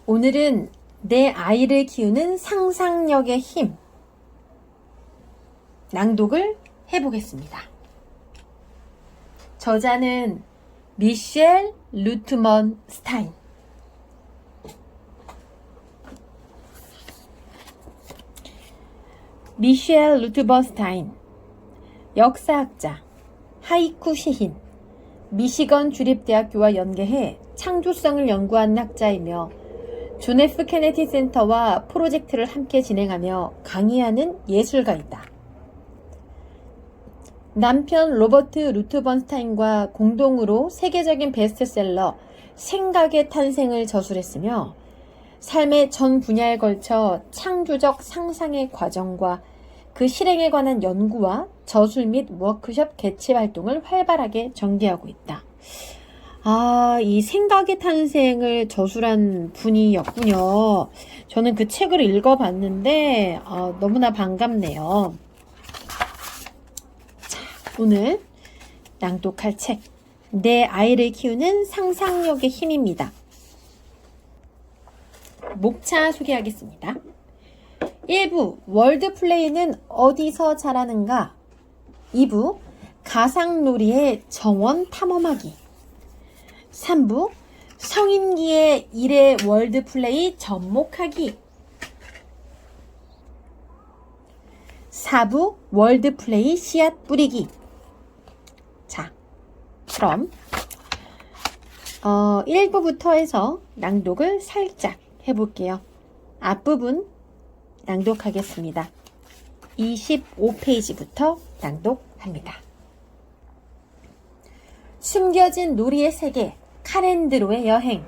오늘은 내 아이를 키우는 상상력의 힘 낭독을 해보겠습니다. 저자는 미셸 루트먼 스타인. 미셸 루트먼 스타인, 역사학자, 하이쿠 시인, 미시건 주립대학교와 연계해 창조성을 연구하는 학자이며 존 F 케네디 센터와 프로젝트를 함께 진행하며 강의하는 예술가이다. 남편 로버트 루트번스타인과 공동으로 세계적인 베스트셀러 생각의 탄생을 저술했으며 삶의 전 분야에 걸쳐 창조적 상상의 과정과 그 실행에 관한 연구와 저술 및 워크숍 개최 활동을 활발하게 전개하고 있다. 이 생각의 탄생을 저술한 분이었군요. 저는 그 책을 읽어봤는데 너무나 반갑네요. 자, 오늘 낭독할 책, 내 아이를 키우는 상상력의 힘입니다. 목차 소개하겠습니다. 1부 월드플레이는 어디서 자라는가? 2부 가상놀이의 정원 탐험하기. 3부 성인기의 일의 월드플레이 접목하기. 4부 월드플레이 씨앗 뿌리기. 자, 그럼 1부부터 해서 낭독을 살짝 해볼게요. 앞부분 낭독하겠습니다. 25페이지부터 낭독합니다. 숨겨진 놀이의 세계, 카렌드로의 여행.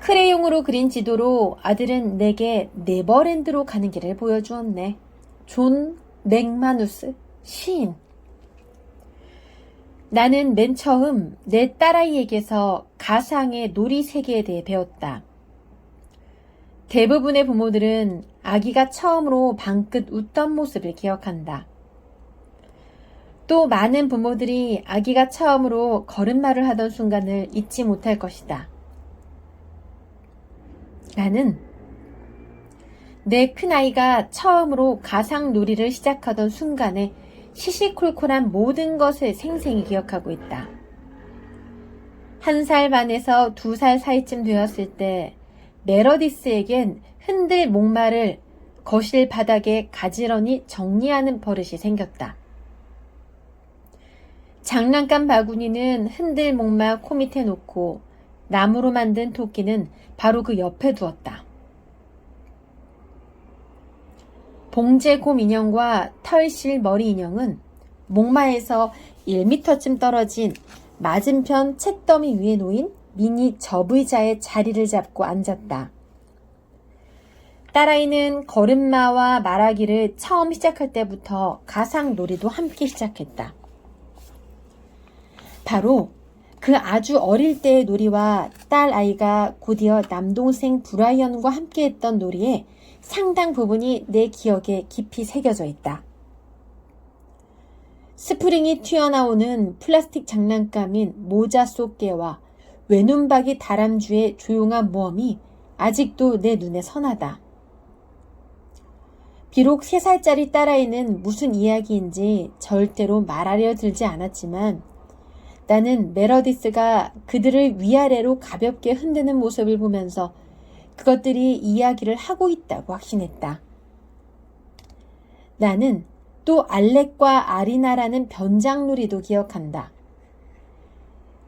크레용으로 그린 지도로 아들은 내게 네버랜드로 가는 길을 보여주었네. 존 맥마누스 시인. 나는 맨 처음 내 딸아이에게서 가상의 놀이 세계에 대해 배웠다. 대부분의 부모들은 아기가 처음으로 방긋 웃던 모습을 기억한다. 또 많은 부모들이 아기가 처음으로 걸음마를 하던 순간을 잊지 못할 것이다. 나는 내 큰아이가 처음으로 가상놀이를 시작하던 순간에 시시콜콜한 모든 것을 생생히 기억하고 있다. 1살 반에서 2살 사이쯤 되었을 때 메러디스에겐 흔들 목마를 거실 바닥에 가지런히 정리하는 버릇이 생겼다. 장난감 바구니는 흔들 목마 코 밑에 놓고 나무로 만든 토끼는 바로 그 옆에 두었다. 봉제곰 인형과 털실 머리 인형은 목마에서 1m쯤 떨어진 맞은편 책더미 위에 놓인 미니 접의자의 자리를 잡고 앉았다. 딸아이는 걸음마와 말하기를 처음 시작할 때부터 가상놀이도 함께 시작했다. 바로 그 아주 어릴 때의 놀이와 딸아이가 곧이어 남동생 브라이언과 함께 했던 놀이에 상당 부분이 내 기억에 깊이 새겨져 있다. 스프링이 튀어나오는 플라스틱 장난감인 모자 속 개와 외눈박이 다람쥐의 조용한 모험이 아직도 내 눈에 선하다. 비록 3살짜리 딸아이는 무슨 이야기인지 절대로 말하려 들지 않았지만 나는 메러디스가 그들을 위아래로 가볍게 흔드는 모습을 보면서 그것들이 이야기를 하고 있다고 확신했다. 나는 또 알렉과 아리나라는 변장놀이도 기억한다.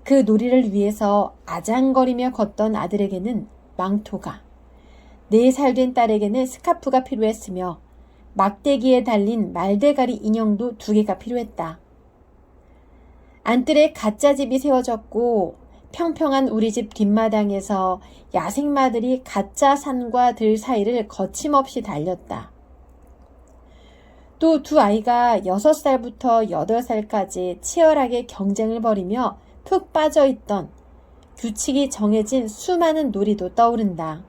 그 놀이를 위해서 아장거리며 걷던 아들에게는 망토가, 4살 된 딸에게는 스카프가 필요했으며 막대기에 달린 말대가리 인형도 2개가 필요했다. 안뜰에 가짜 집이 세워졌고 평평한 우리 집 뒷마당에서 야생마들이 가짜 산과 들 사이를 거침없이 달렸다. 또 2 아이가 6살부터 8살까지 치열하게 경쟁을 벌이며 푹 빠져있던 규칙이 정해진 수많은 놀이도 떠오른다.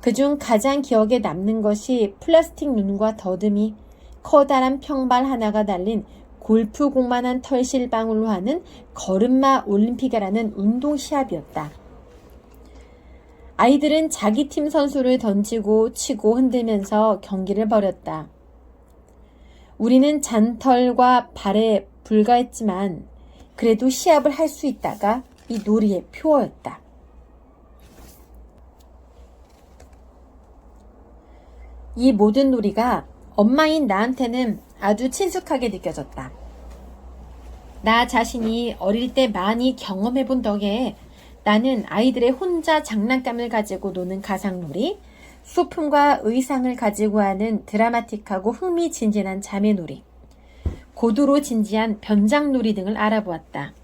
그중 가장 기억에 남는 것이 플라스틱 눈과 더듬이, 커다란 평발 하나가 달린 골프공만한 털실방울로 하는 걸음마 올림픽이라는 운동 시합이었다. 아이들은 자기 팀 선수를 던지고 치고 흔들면서 경기를 벌였다. 우리는 잔털과 발에 불과했지만 그래도 시합을 할 수 있다가 이 놀이의 표어였다. 이 모든 놀이가 엄마인 나한테는 아주 친숙하게 느껴졌다. 나 자신이 어릴 때 많이 경험해본 덕에 나는 아이들의 혼자 장난감을 가지고 노는 가상놀이, 소품과 의상을 가지고 하는 드라마틱하고 흥미진진한 자매놀이, 고도로 진지한 변장놀이 등을 알아보았다.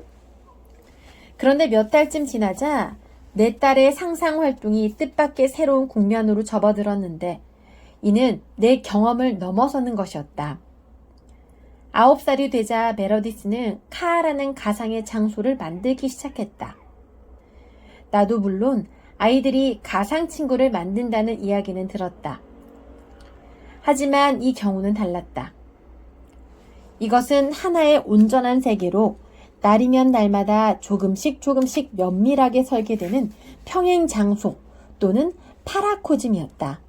그런데 몇 달쯤 지나자 내 딸의 상상활동이 뜻밖의 새로운 국면으로 접어들었는데 이는 내 경험을 넘어서는 것이었다. 9살이 되자 메러디스는 카라는 가상의 장소를 만들기 시작했다. 나도 물론 아이들이 가상 친구를 만든다는 이야기는 들었다. 하지만 이 경우는 달랐다. 이것은 하나의 온전한 세계로 날이면 날마다 조금씩 면밀하게 설계되는 평행 장소 또는 파라코즘이었다.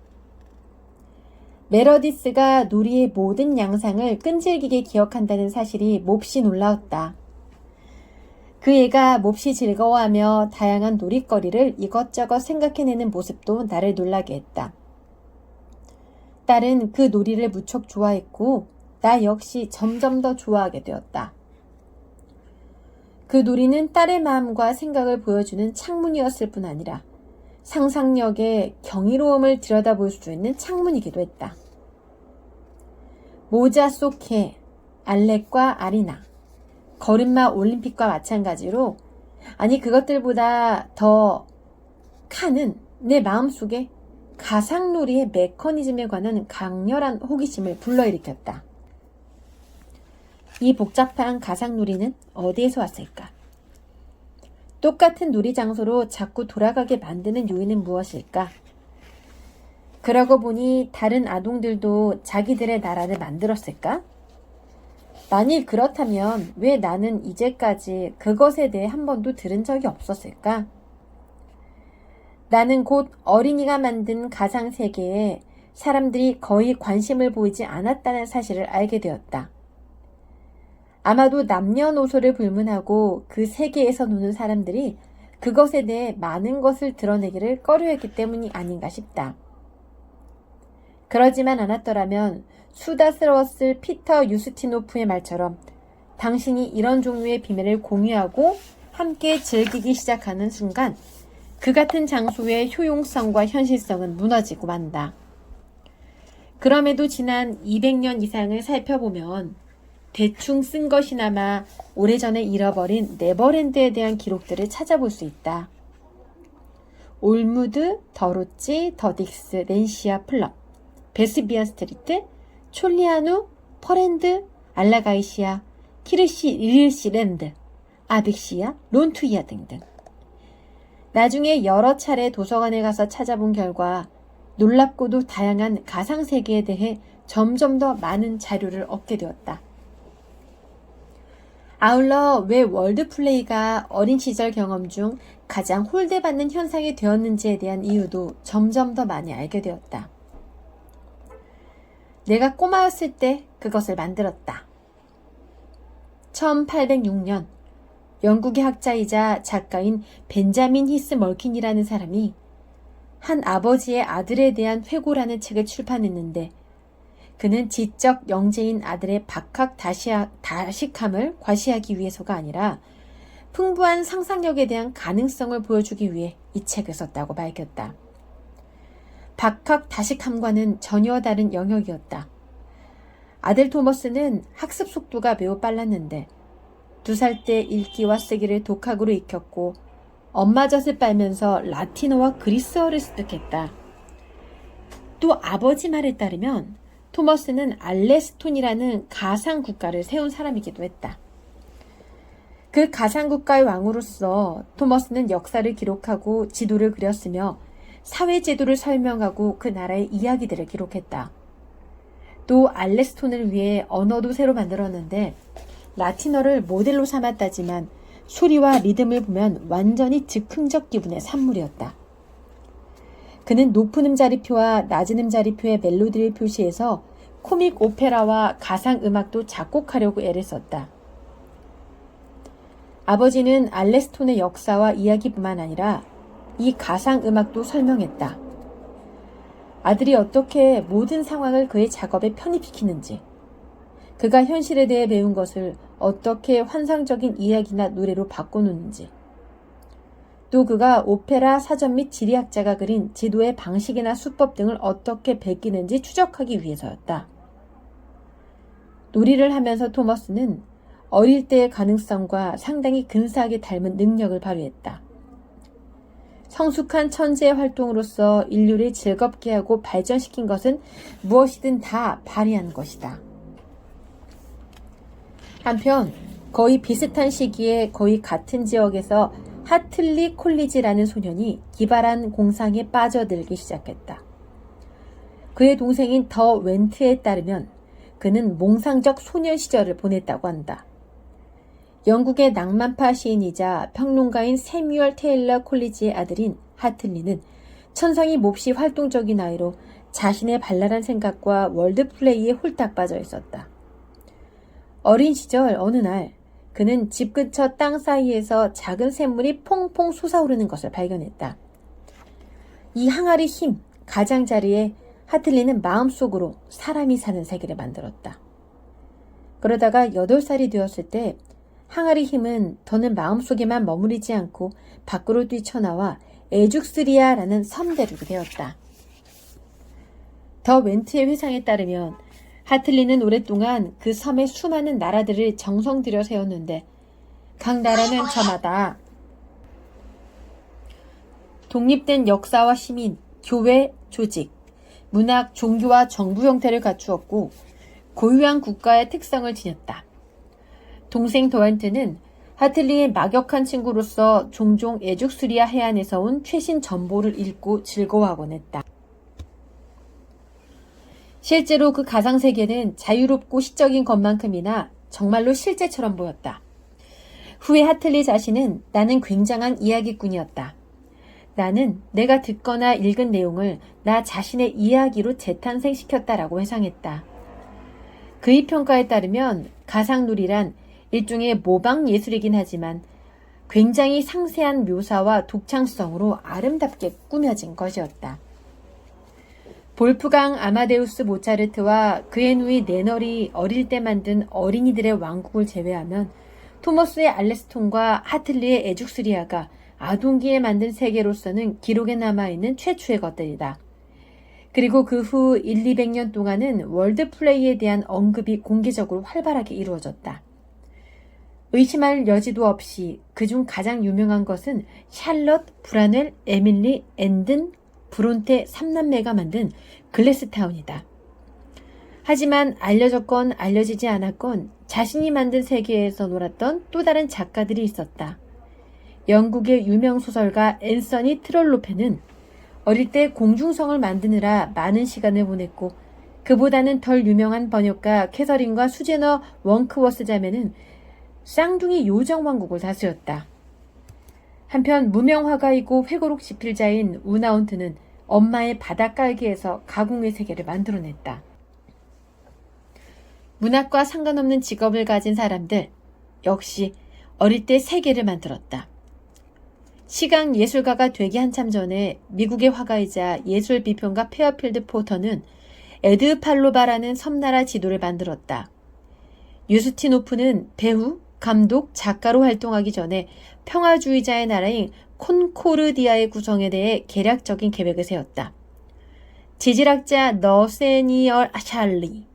메러디스가 놀이의 모든 양상을 끈질기게 기억한다는 사실이 몹시 놀라웠다. 그 애가 몹시 즐거워하며 다양한 놀이거리를 이것저것 생각해내는 모습도 나를 놀라게 했다. 딸은 그 놀이를 무척 좋아했고 나 역시 점점 더 좋아하게 되었다. 그 놀이는 딸의 마음과 생각을 보여주는 창문이었을 뿐 아니라 상상력의 경이로움을 들여다볼 수 있는 창문이기도 했다. 모자 소케, 알렉과 아리나, 걸음마 올림픽과 마찬가지로 그것들보다 더 칸은 내 마음속에 가상놀이의 메커니즘에 관한 강렬한 호기심을 불러일으켰다. 이 복잡한 가상놀이는 어디에서 왔을까? 똑같은 놀이 장소로 자꾸 돌아가게 만드는 요인은 무엇일까? 그러고 보니 다른 아동들도 자기들의 나라를 만들었을까? 만일 그렇다면 왜 나는 이제까지 그것에 대해 한 번도 들은 적이 없었을까? 나는 곧 어린이가 만든 가상세계에 사람들이 거의 관심을 보이지 않았다는 사실을 알게 되었다. 아마도 남녀노소를 불문하고 그 세계에서 노는 사람들이 그것에 대해 많은 것을 드러내기를 꺼려했기 때문이 아닌가 싶다. 그러지만 않았더라면 수다스러웠을 피터 유스티노프의 말처럼 당신이 이런 종류의 비밀을 공유하고 함께 즐기기 시작하는 순간 그 같은 장소의 효용성과 현실성은 무너지고 만다. 그럼에도 지난 200년 이상을 살펴보면 대충 쓴 것이나마 오래전에 잃어버린 네버랜드에 대한 기록들을 찾아볼 수 있다. 올무드, 더로치, 더딕스, 렌시아 플럼, 베스비안 스트리트, 촐리아누, 퍼랜드, 알라가이시아, 키르시 릴시랜드, 아빅시아, 론투이아 등등. 나중에 여러 차례 도서관에 가서 찾아본 결과 놀랍고도 다양한 가상세계에 대해 점점 더 많은 자료를 얻게 되었다. 아울러 왜 월드플레이가 어린 시절 경험 중 가장 홀대받는 현상이 되었는지에 대한 이유도 점점 더 많이 알게 되었다. 내가 꼬마였을 때 그것을 만들었다. 1806년 영국의 학자이자 작가인 벤자민 히스 멀킨이라는 사람이 한 아버지의 아들에 대한 회고라는 책을 출판했는데 그는 지적 영재인 아들의 박학 다식함을 과시하기 위해서가 아니라 풍부한 상상력에 대한 가능성을 보여주기 위해 이 책을 썼다고 밝혔다. 박학 다식함과는 전혀 다른 영역이었다. 아들 토머스는 학습 속도가 매우 빨랐는데 2살 때 읽기와 쓰기를 독학으로 익혔고 엄마 젖을 빨면서 라틴어와 그리스어를 습득했다. 또 아버지 말에 따르면 토머스는 알레스톤이라는 가상 국가를 세운 사람이기도 했다. 그 가상 국가의 왕으로서 토머스는 역사를 기록하고 지도를 그렸으며 사회제도를 설명하고 그 나라의 이야기들을 기록했다. 또 알레스톤을 위해 언어도 새로 만들었는데 라틴어를 모델로 삼았다지만 소리와 리듬을 보면 완전히 즉흥적 기분의 산물이었다. 그는 높은 음자리표와 낮은 음자리표의 멜로디를 표시해서 코믹 오페라와 가상 음악도 작곡하려고 애를 썼다. 아버지는 알레스톤의 역사와 이야기뿐만 아니라 이 가상 음악도 설명했다. 아들이 어떻게 모든 상황을 그의 작업에 편입시키는지, 그가 현실에 대해 배운 것을 어떻게 환상적인 이야기나 노래로 바꿔놓는지, 또 그가 오페라 사전 및 지리학자가 그린 지도의 방식이나 수법 등을 어떻게 베끼는지 추적하기 위해서였다. 놀이를 하면서 토머스는 어릴 때의 가능성과 상당히 근사하게 닮은 능력을 발휘했다. 성숙한 천재의 활동으로서 인류를 즐겁게 하고 발전시킨 것은 무엇이든 다 발휘한 것이다. 한편 거의 비슷한 시기에 거의 같은 지역에서 하틀리 콜리지라는 소년이 기발한 공상에 빠져들기 시작했다. 그의 동생인 더 웬트에 따르면 그는 몽상적 소년 시절을 보냈다고 한다. 영국의 낭만파 시인이자 평론가인 세뮤얼 테일러 콜리지의 아들인 하틀리는 천성이 몹시 활동적인 아이로 자신의 발랄한 생각과 월드플레이에 홀딱 빠져 있었다. 어린 시절 어느 날 그는 집 근처 땅 사이에서 작은 샘물이 퐁퐁 솟아오르는 것을 발견했다. 이 항아리 힘, 가장자리에 하틀리는 마음속으로 사람이 사는 세계를 만들었다. 그러다가 8살이 되었을 때 항아리 힘은 더는 마음속에만 머무르지 않고 밖으로 뛰쳐나와 에죽스리아라는 섬 대륙이 되었다. 더 웬트의 회상에 따르면 하틀리는 오랫동안 그 섬의 수많은 나라들을 정성 들여 세웠는데 각 나라는 저마다 독립된 역사와 시민, 교회, 조직, 문학, 종교와 정부 형태를 갖추었고 고유한 국가의 특성을 지녔다. 동생 더웬트는 하틀리의 막역한 친구로서 종종 에죽스리아 해안에서 온 최신 정보를 읽고 즐거워하곤 했다. 실제로 그 가상세계는 자유롭고 시적인 것만큼이나 정말로 실제처럼 보였다. 후에 하틀리 자신은 나는 굉장한 이야기꾼이었다. 나는 내가 듣거나 읽은 내용을 나 자신의 이야기로 재탄생시켰다라고 회상했다. 그의 평가에 따르면 가상놀이란 일종의 모방 예술이긴 하지만 굉장히 상세한 묘사와 독창성으로 아름답게 꾸며진 것이었다. 볼프강 아마데우스 모차르트와 그의 누이 네널이 어릴 때 만든 어린이들의 왕국을 제외하면 토머스의 알레스톤과 하틀리의 에죽스리아가 아동기에 만든 세계로서는 기록에 남아있는 최초의 것들이다. 그리고 그 후 200년 동안은 월드플레이에 대한 언급이 공개적으로 활발하게 이루어졌다. 의심할 여지도 없이 그중 가장 유명한 것은 샬럿, 브라넬, 에밀리, 앤든, 브론테 3남매가 만든 글래스타운이다. 하지만 알려졌건 알려지지 않았건 자신이 만든 세계에서 놀았던 또 다른 작가들이 있었다. 영국의 유명 소설가 앤서니 트롤로페는 어릴 때 공중성을 만드느라 많은 시간을 보냈고 그보다는 덜 유명한 번역가 캐서린과 수제너 원크워스 자매는 쌍둥이 요정왕국을 다스렸다. 한편 무명 화가이고 회고록 집필자인 우나운트는 엄마의 바닷가에게에서 가공의 세계를 만들어냈다. 문학과 상관없는 직업을 가진 사람들 역시 어릴 때 세계를 만들었다. 시각 예술가가 되기 한참 전에 미국의 화가이자 예술 비평가 페어필드 포터는 에드 팔로바라는 섬나라 지도를 만들었다. 유스티노프는 배우, 감독, 작가로 활동하기 전에 평화주의자의 나라인 콘코르디아의 구성에 대해 계략적인 계획을 세웠다. 지질학자 너세니얼 샬리,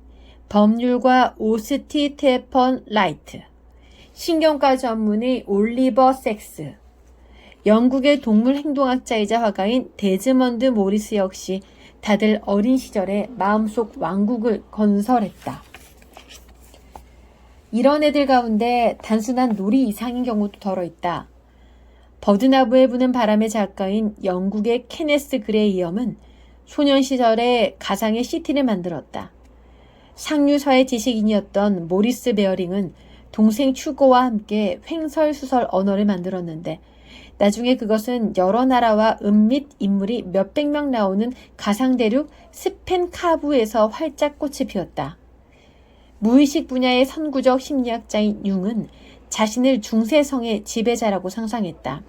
법률가 오스티 테펀 라이트, 신경과 전문의 올리버 섹스, 영국의 동물 행동학자이자 화가인 데즈먼드 모리스 역시 다들 어린 시절에 마음속 왕국을 건설했다. 이런 애들 가운데 단순한 놀이 이상인 경우도 덜어 있다. 버드나무에 부는 바람의 작가인 영국의 케네스 그레이엄은 소년 시절에 가상의 시티를 만들었다. 상류사회 지식인이었던 모리스 베어링은 동생 슈거와 함께 횡설수설 언어를 만들었는데 나중에 그것은 여러 나라와 및 인물이 몇백 명 나오는 가상대륙 스펜카부에서 활짝 꽃이 피웠다. 무의식 분야의 선구적 심리학자인 융은 자신을 중세성의 지배자라고 상상했다.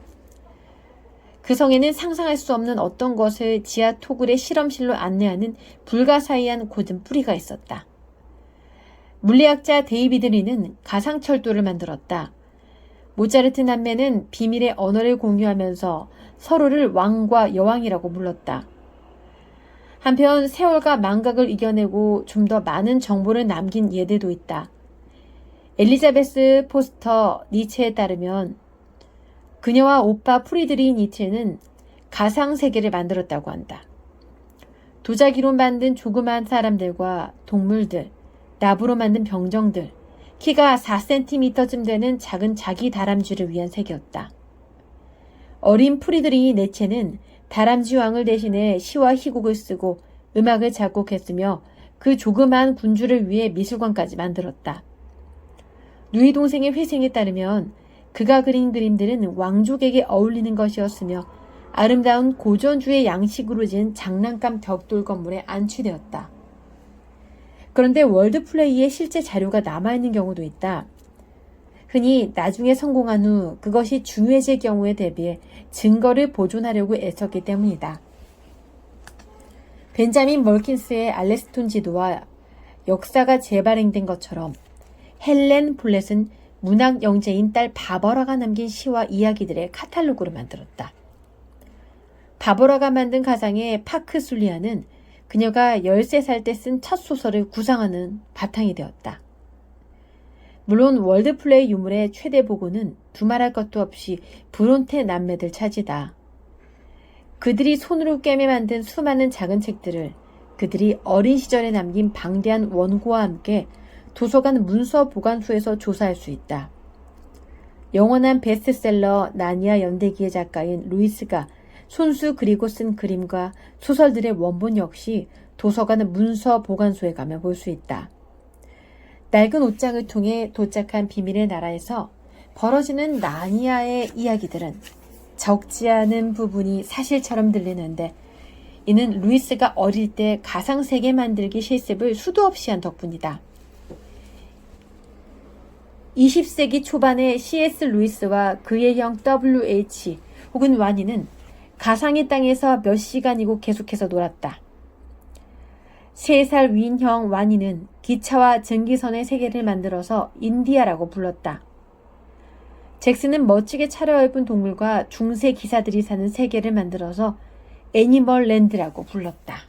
그 성에는 상상할 수 없는 어떤 것을 지하 토굴의 실험실로 안내하는 불가사의한 고든 뿌리가 있었다. 물리학자 데이비드 리는 가상철도를 만들었다. 모차르트 남매는 비밀의 언어를 공유하면서 서로를 왕과 여왕이라고 불렀다. 한편 세월과 망각을 이겨내고 좀 더 많은 정보를 남긴 예들도 있다. 엘리자베스 포스터 니체에 따르면 그녀와 오빠 프리드리히 니체는 가상세계를 만들었다고 한다. 도자기로 만든 조그마한 사람들과 동물들, 나무로 만든 병정들, 키가 4cm쯤 되는 작은 자기 다람쥐를 위한 세계였다. 어린 프리드리히 니체는 다람쥐 왕을 대신해 시와 희곡을 쓰고 음악을 작곡했으며 그 조그마한 군주를 위해 미술관까지 만들었다. 누이 동생의 회생에 따르면 그가 그린 그림들은 왕족에게 어울리는 것이었으며 아름다운 고전주의 양식으로 지은 장난감 벽돌 건물에 안치되었다. 그런데 월드플레이의 실제 자료가 남아있는 경우도 있다. 흔히 나중에 성공한 후 그것이 중요해질 경우에 대비해 증거를 보존하려고 애썼기 때문이다. 벤자민 멀킨스의 알레스톤 지도와 역사가 재발행된 것처럼 헬렌 볼렛은 문학 영재인 딸 바버라가 남긴 시와 이야기들의 카탈로그를 만들었다. 바버라가 만든 가상의 파크 술리아는 그녀가 13살 때 쓴 첫 소설을 구상하는 바탕이 되었다. 물론 월드플레이 유물의 최대 보고는 두말할 것도 없이 브론테 남매들 차지다. 그들이 손으로 꿰매 만든 수많은 작은 책들을 그들이 어린 시절에 남긴 방대한 원고와 함께 도서관 문서 보관소에서 조사할 수 있다. 영원한 베스트셀러 나니아 연대기의 작가인 루이스가 손수 그리고 쓴 그림과 소설들의 원본 역시 도서관 문서 보관소에 가면 볼 수 있다. 낡은 옷장을 통해 도착한 비밀의 나라에서 벌어지는 나니아의 이야기들은 적지 않은 부분이 사실처럼 들리는데 이는 루이스가 어릴 때 가상세계 만들기 실습을 수도 없이 한 덕분이다. 20세기 초반에 C.S. 루이스와 그의 형 W.H. 혹은 와니는 가상의 땅에서 몇 시간이고 계속해서 놀았다. 3살 위인 형 와니는 기차와 증기선의 세계를 만들어서 인디아라고 불렀다. 잭슨은 멋지게 차려입은 동물과 중세 기사들이 사는 세계를 만들어서 애니멀 랜드라고 불렀다.